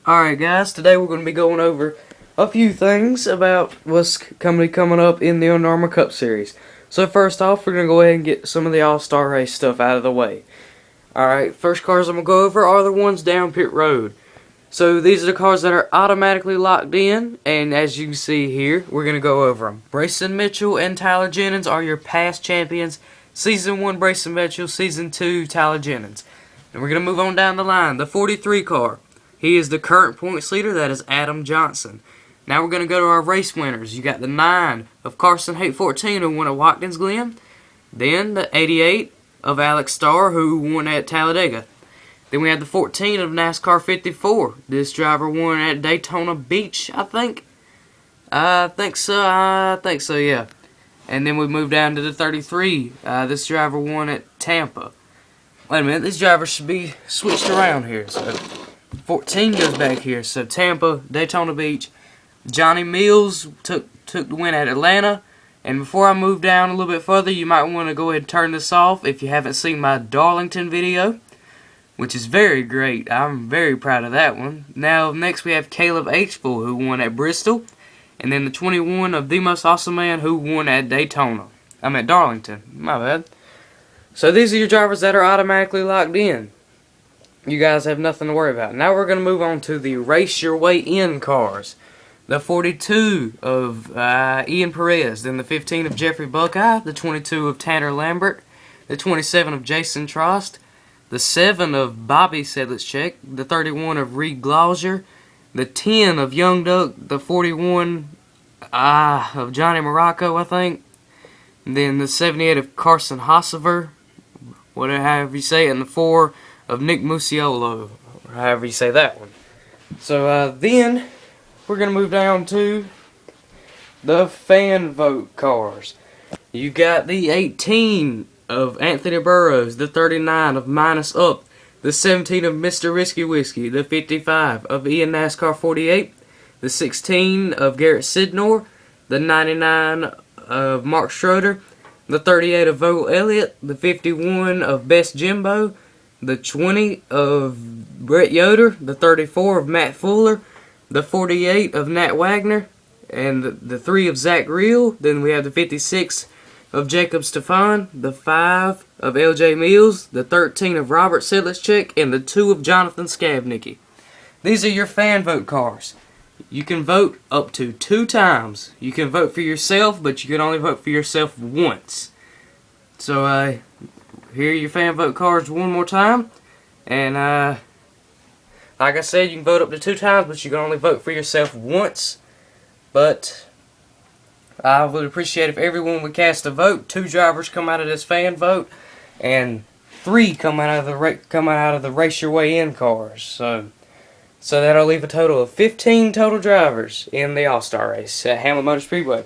Alright guys, today we're going to be going over a few things about what's coming up in the Under Armour Cup Series. So first off, we're going to go ahead and get some of the All-Star Race stuff out of the way. Alright, first cars I'm going to go over are the ones down pit road. So these are the cars that are automatically locked in, and as you can see here, we're going to go over them. Brayson Mitchell and Tyler Jennings are your past champions. Season 1 Brayson Mitchell, Season 2 Tyler Jennings. And we're going to move on down the line. The 43 car. He is the current points leader. That is Adam Johnson. Now we're going to go to our race winners. You got the 9 of Carson Haight 14 who won at Watkins Glen. Then the 88 of Alex Starr who won at Talladega. Then we have the 14 of NASCAR 54. This driver won at Daytona Beach, I think. I think so, yeah. And then we move down to the 33. This driver won at Tampa. Wait a minute, these drivers should be switched around here. So 14 goes back here. So Tampa, Daytona Beach. Johnny Mills took the win at Atlanta. And before I move down a little bit further, you might want to go ahead and turn this off if you haven't seen my Darlington video, which is very great. I'm very proud of that one. Now, next we have Caleb H-Bull, who won at Bristol. And then the 21 of The Most Awesome Man, who won at Daytona. I'm at Darlington. My bad. So these are your drivers that are automatically locked in. You guys have nothing to worry about. Now we're going to move on to the Race Your Way In cars. The 42 of Ian Perez. Then the 15 of Jeffrey Buckeye. The 22 of Tanner Lambert. The 27 of Jason Trost. The 7 of Bobby Sedlicek. The 31 of Reed Glauser. The 10 of Young Duck. The 41 of Johnny Morocco, I think. And then the 78 of Carson Hossever, whatever you say it. And the 4 of Nick Musiolo, or however you say that one. So then we're going to move down to the fan vote cars. You got the 18 of Anthony Burroughs, the 39 of Minus Up, the 17 of Mr. Risky Whiskey, the 55 of Ian NASCAR 48, the 16 of Garrett Sidnor, the 99 of Mark Schroeder, the 38 of Vogel Elliott, the 51 of Best Jimbo, the 20 of Brett Yoder, the 34 of Matt Fuller, the 48 of Nat Wagner, and the 3 of Zach Reel. Then we have the 56 of Jacob Stefan, the 5 of LJ Mills, the 13 of Robert Sedlicek, and the 2 of Jonathan Skabnicki. These are your fan vote cars. You can vote up to 2 times. You can vote for yourself, but you can only vote for yourself once. So, here are your fan vote cards one more time. And, like I said, you can vote up to 2 times, but you can only vote for yourself once. But I would appreciate if everyone would cast a vote. 2 drivers come out of this fan vote, and 3 come out of the Race Your Way In cars. So that'll leave a total of 15 total drivers in the All-Star race at Hamlet Motor Speedway.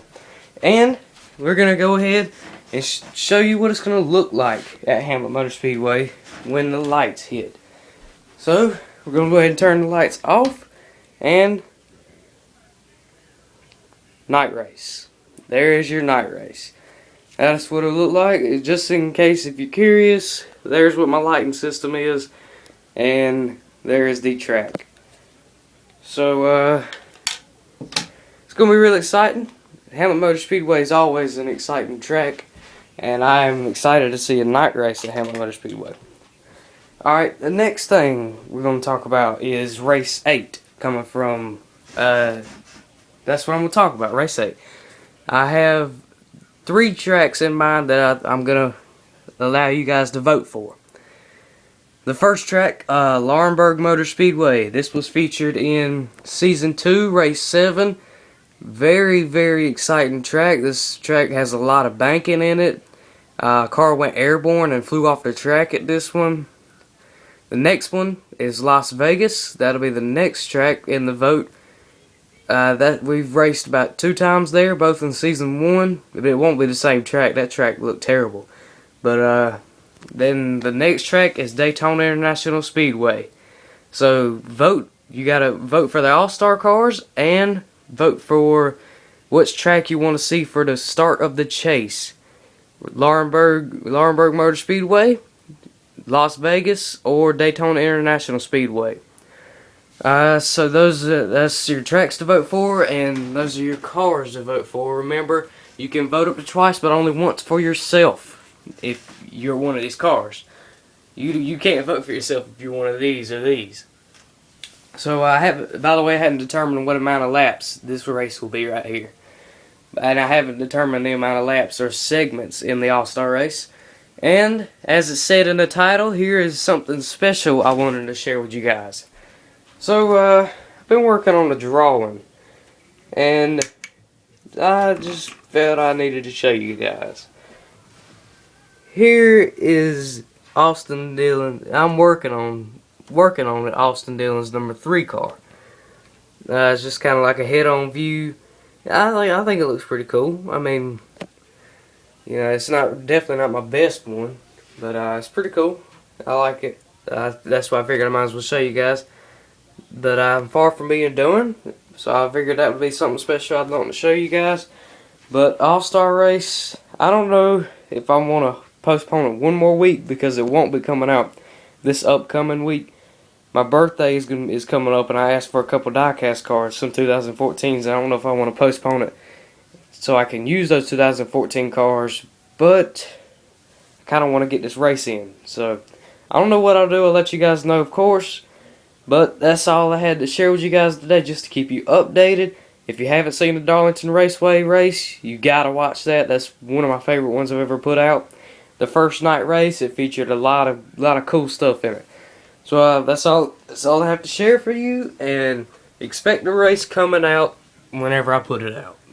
And we're going to go ahead and show you what it's going to look like at Hamlet Motor Speedway when the lights hit. So we're going to go ahead and turn the lights off, and night race. There is your night race. That's what it'll look like. Just in case if you're curious, there's what my lighting system is, and there is the track. So, it's going to be really exciting. Hamlet Motor Speedway is always an exciting track, and I'm excited to see a night race at Hamlet Motor Speedway. Alright, the next thing we're going to talk about is Race 8, coming from, that's what I'm going to talk about, Race 8. I have 3 tracks in mind that I'm going to allow you guys to vote for. The first track, Laurinburg Motor Speedway. This was featured in Season 2, Race 7. Very, very exciting track. This track has a lot of banking in it. Car went airborne and flew off the track at this one. The next one is Las Vegas. That'll be the next track in the vote. That we've raced about 2 times there, both in Season 1. But it won't be the same track. That track looked terrible. But, then the next track is Daytona International Speedway. So vote. You gotta vote for the All-Star cars and vote for which track you want to see for the start of the chase. Laurinburg Motor Speedway, Las Vegas, or Daytona International Speedway. So that's your tracks to vote for, and those are your cars to vote for. Remember, you can vote up to twice, but only once for yourself. If you're one of these cars, you can't vote for yourself if you're one of these or these. So by the way, I hadn't determined what amount of laps this race will be right here, and I haven't determined the amount of laps or segments in the All-Star race. And as it said in the title, here is something special I wanted to share with you guys. So, I've been working on a drawing, and I just felt I needed to show you guys. Here is Austin Dillon. I'm working on it. Austin Dillon's number 3 car. It's just kind of like a head-on view. I think it looks pretty cool. I mean, you know, it's definitely not my best one, but it's pretty cool. I like it. That's why I figured I might as well show you guys. But I'm far from being done, so I figured that would be something special I'd want to show you guys. But All-Star Race, I don't know if I want to postpone it one more week because it won't be coming out this upcoming week. My birthday is coming up, and I asked for a couple diecast cars, some 2014s. I don't know if I want to postpone it so I can use those 2014 cars, but I kind of want to get this race in. So I don't know what I'll do. I'll let you guys know, of course. But that's all I had to share with you guys today, just to keep you updated. If you haven't seen the Darlington Raceway race, you gotta watch that. That's one of my favorite ones I've ever put out. The first night race, it featured a lot of cool stuff in it. So that's all I have to share for you, and expect the race coming out whenever I put it out.